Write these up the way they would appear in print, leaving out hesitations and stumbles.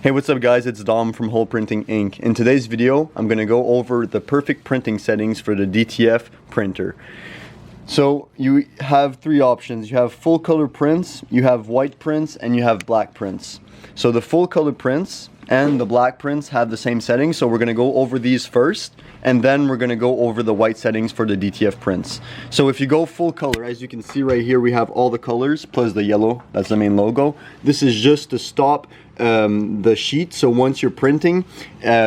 Hey, what's up guys, it's Dom from Hole Printing Inc. In today's video, I'm going to go over the perfect printing settings for the DTF printer. So you have three options. You have full color prints, you have white prints, and you have black prints. So the full color prints and the black prints have the same settings, so we're going to go over these first, and then we're going to go over the white settings for the DTF prints. So if you go full color, as you can see right here, we have all the colors plus the yellow, that's the main logo. This is just to stop the sheet. So once you're printing,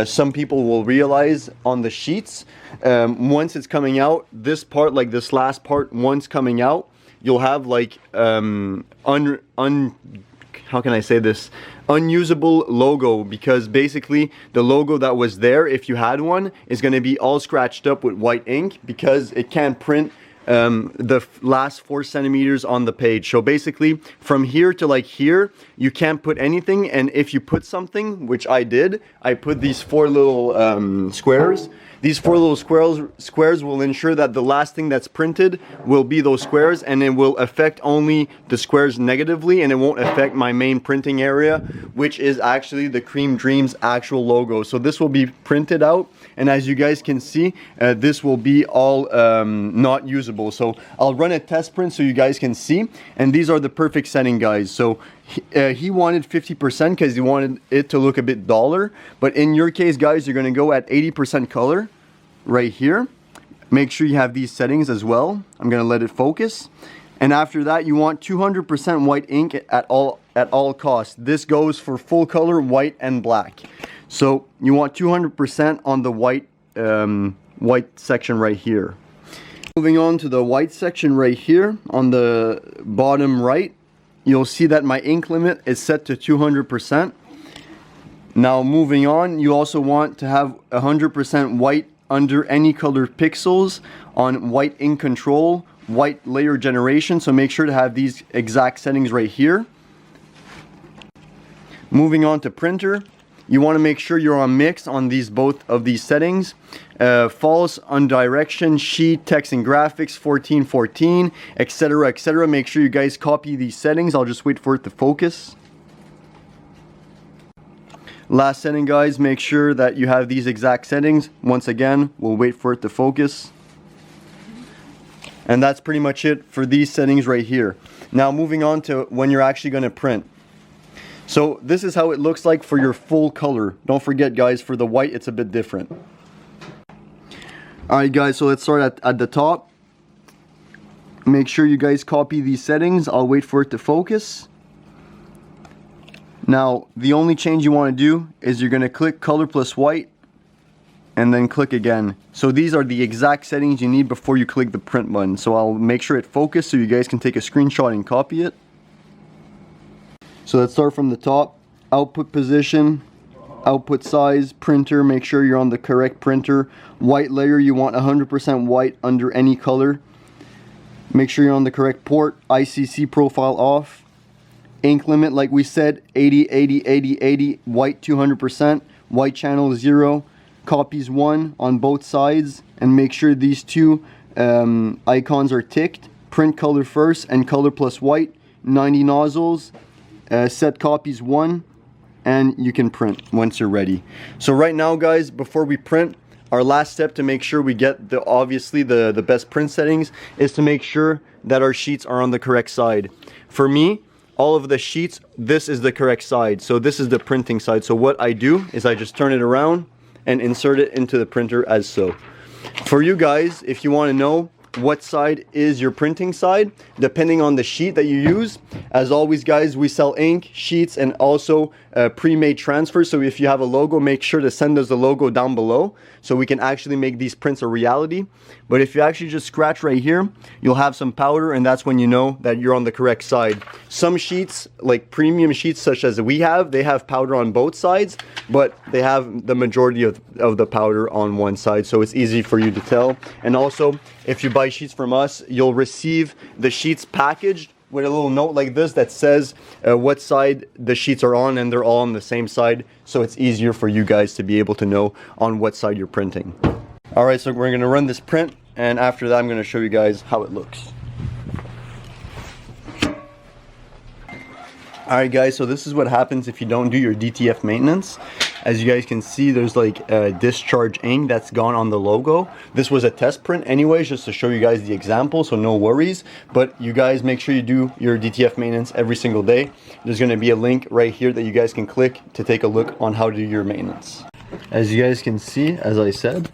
some people will realize on the sheets, once it's coming out, this part, like this last part, once coming out, you'll have like how can I say this, unusable logo, because basically the logo that was there, if you had one, is going to be all scratched up with white ink because it can't print the last 4 centimeters on the page. So basically from here to like here, you can't put anything, and if you put something, which I did, I put these 4 little squares. These 4 little squares will ensure that the last thing that's printed will be those squares, and it will affect only the squares negatively, and it won't affect my main printing area, which is actually the Cream Dreams actual logo. So this will be printed out, and as you guys can see, this will be all not usable. So I'll run a test print so you guys can see, and these are the perfect setting, guys. So he wanted 50% because he wanted it to look a bit duller, but in your case, guys, you're going to go at 80% color right here. Make sure you have these settings as well. I'm going to let it focus, and after that you want 200% white ink at all costs. This goes for full color, white and black. So you want 200% on the white section right here. Moving on to the white section right here on the bottom right, you'll see that my ink limit is set to 200%. Now moving on, you also want to have 100% white under any color pixels on white ink control, white layer generation, so make sure to have these exact settings right here. Moving on to printer, you want to make sure you're on mix on both of these settings. False on direction, sheet, text and graphics, 1414, etc, etc. Make sure you guys copy these settings. I'll just wait for it to focus. Last setting, guys, make sure that you have these exact settings. Once again, we'll wait for it to focus. And that's pretty much it for these settings right here. Now moving on to when you're actually going to print. So this is how it looks like for your full color. Don't forget, guys, for the white it's a bit different. Alright guys, so let's start at the top. Make sure you guys copy these settings. I'll wait for it to focus. Now the only change you want to do is you're going to click color plus white and then click again. So these are the exact settings you need before you click the print button. So I'll make sure it focuses so you guys can take a screenshot and copy it. So let's start from the top. Output position, output size, printer, make sure you're on the correct printer. White layer, you want 100% white under any color. Make sure you're on the correct port. ICC profile off. Ink limit, like we said, 80, 80, 80, 80. White 200%. White channel 0. Copies 1 on both sides. And make sure these two icons are ticked. Print color first and color plus white. 90 nozzles. Set copies 1, and you can print once you're ready. So right now, guys, before we print, our last step to make sure we get obviously the best print settings is to make sure that our sheets are on the correct side. For me, all of the sheets, this is the correct side. So this is the printing side. So what I do is I just turn it around and insert it into the printer as so. For you guys, if you want to know what side is your printing side, depending on the sheet that you use, as always, guys, we sell ink, sheets, and also pre-made transfers. So if you have a logo, make sure to send us the logo down below so we can actually make these prints a reality. But if you actually just scratch right here, you'll have some powder, and that's when you know that you're on the correct side. Some sheets, like premium sheets such as we have, they have powder on both sides, but they have the majority of the powder on one side, so it's easy for you to tell. And also, if you buy sheets from us, you'll receive the sheets packaged with a little note like this that says what side the sheets are on, and they're all on the same side, so it's easier for you guys to be able to know on what side you're printing. Alright, so we're going to run this print, and after that I'm going to show you guys how it looks. Alright guys, so this is what happens if you don't do your DTF maintenance. As you guys can see, there's like a discharge ink that's gone on the logo. This was a test print anyways, just to show you guys the example, so no worries. But you guys make sure you do your DTF maintenance every single day. There's going to be a link right here that you guys can click to take a look on how to do your maintenance. As you guys can see, as I said,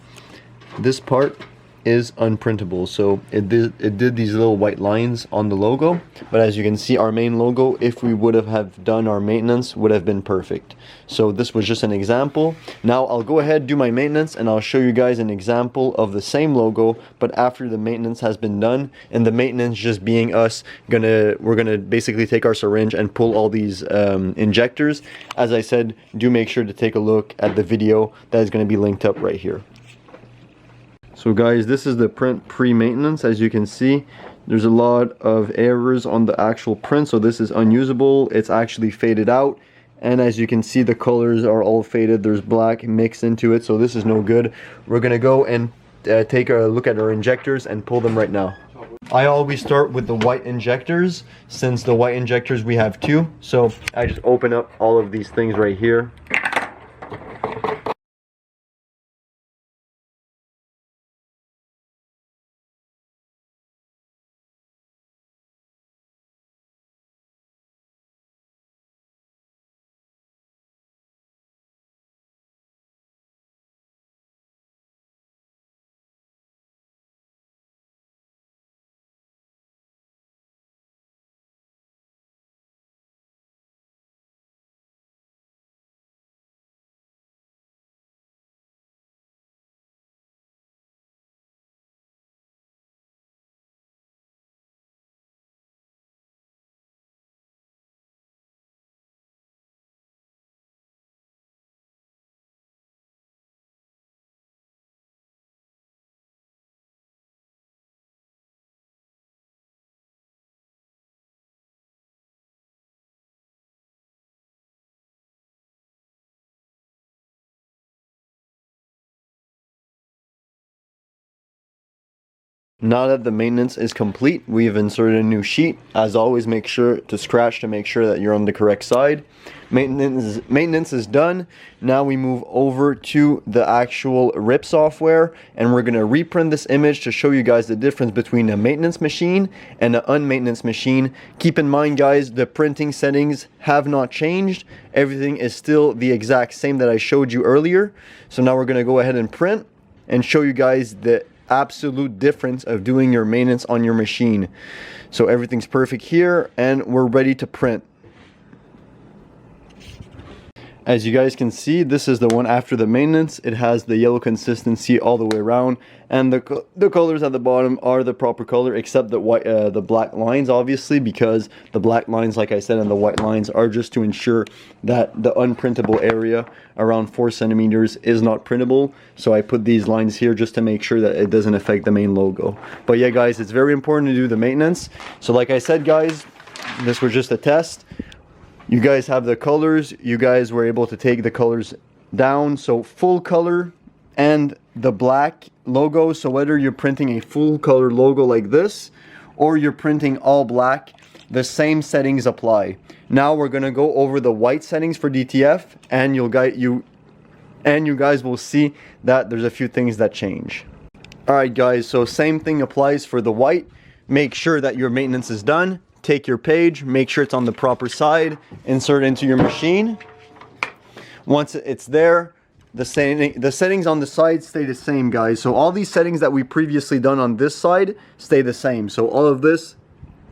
this part is unprintable, so it did these little white lines on the logo, but as you can see, our main logo, if we would have done our maintenance, would have been perfect. So this was just an example. Now I'll go ahead, do my maintenance, and I'll show you guys an example of the same logo, but after the maintenance has been done. And the maintenance just being us we're gonna basically take our syringe and pull all these injectors. As I said, do make sure to take a look at the video that is going to be linked up right here. So guys, this is the print pre-maintenance. As you can see, there's a lot of errors on the actual print, so this is unusable. It's actually faded out, and as you can see, the colors are all faded. There's black mixed into it, so this is no good. We're gonna go and take a look at our injectors and pull them right now. I always start with the white injectors. Since the white injectors we have two, so I just open up all of these things right here. Now that the maintenance is complete, we've inserted a new sheet. As always, make sure to scratch to make sure that you're on the correct side. Maintenance is done. Now we move over to the actual RIP software, and we're going to reprint this image to show you guys the difference between a maintenance machine and an unmaintenance machine. Keep in mind guys, the printing settings have not changed. Everything is still the exact same that I showed you earlier. So now we're going to go ahead and print and show you guys the absolute difference of doing your maintenance on your machine. So everything's perfect here, and we're ready to print. As you guys can see, this is the one after the maintenance. It has the yellow consistency all the way around, and the colors at the bottom are the proper color, except the white, the black lines, obviously, because the black lines, like I said, and the white lines are just to ensure that the unprintable area around 4 centimeters is not printable. So I put these lines here just to make sure that it doesn't affect the main logo. But yeah guys, it's very important to do the maintenance. So like I said guys, this was just a test. You guys have the colors. You guys were able to take the colors down, so full color and the black logo. So whether you're printing a full color logo like this or you're printing all black, the same settings apply. Now we're gonna go over the white settings for DTF, and you guys will see that there's a few things that change. Alright guys, so same thing applies for the white. Make sure that your maintenance is done. Take your page, make sure it's on the proper side, insert it into your machine. Once it's there, the settings on the side stay the same guys. So all these settings that we previously done on this side stay the same. So all of this,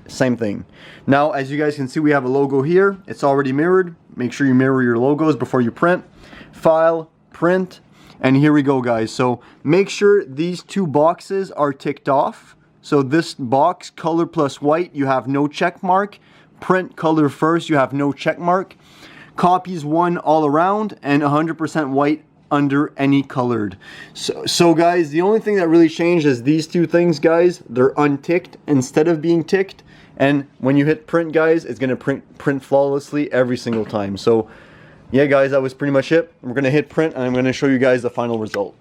same thing. Now as you guys can see, we have a logo here. It's already mirrored. Make sure you mirror your logos before you print. File, print, and here we go guys. So make sure these two boxes are ticked off. So this box, color plus white, you have no check mark. Print color first, you have no check mark. Copies 1 all around, and 100% white under any colored. So guys, the only thing that really changed is these two things guys. They're unticked instead of being ticked. And when you hit print guys, it's gonna print flawlessly every single time. So yeah guys, that was pretty much it. We're gonna hit print, and I'm gonna show you guys the final result.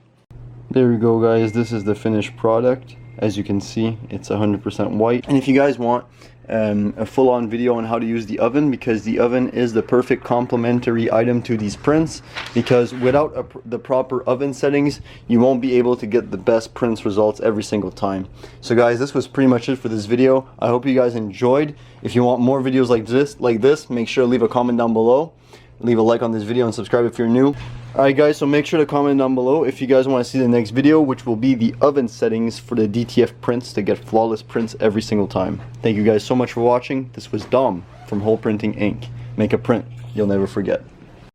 There we go guys, this is the finished product. As you can see, it's 100% white. And if you guys want, a full-on video on how to use the oven, because the oven is the perfect complementary item to these prints, because without the proper oven settings you won't be able to get the best prints results every single time. So guys, this was pretty much it for this video. I hope you guys enjoyed. If you want more videos like this, make sure to leave a comment down below, leave a like on this video, and subscribe if you're new. Alright guys, so make sure to comment down below if you guys want to see the next video, which will be the oven settings for the DTF prints to get flawless prints every single time. Thank you guys so much for watching. This was Dom from Hole Printing Inc. Make a print you'll never forget.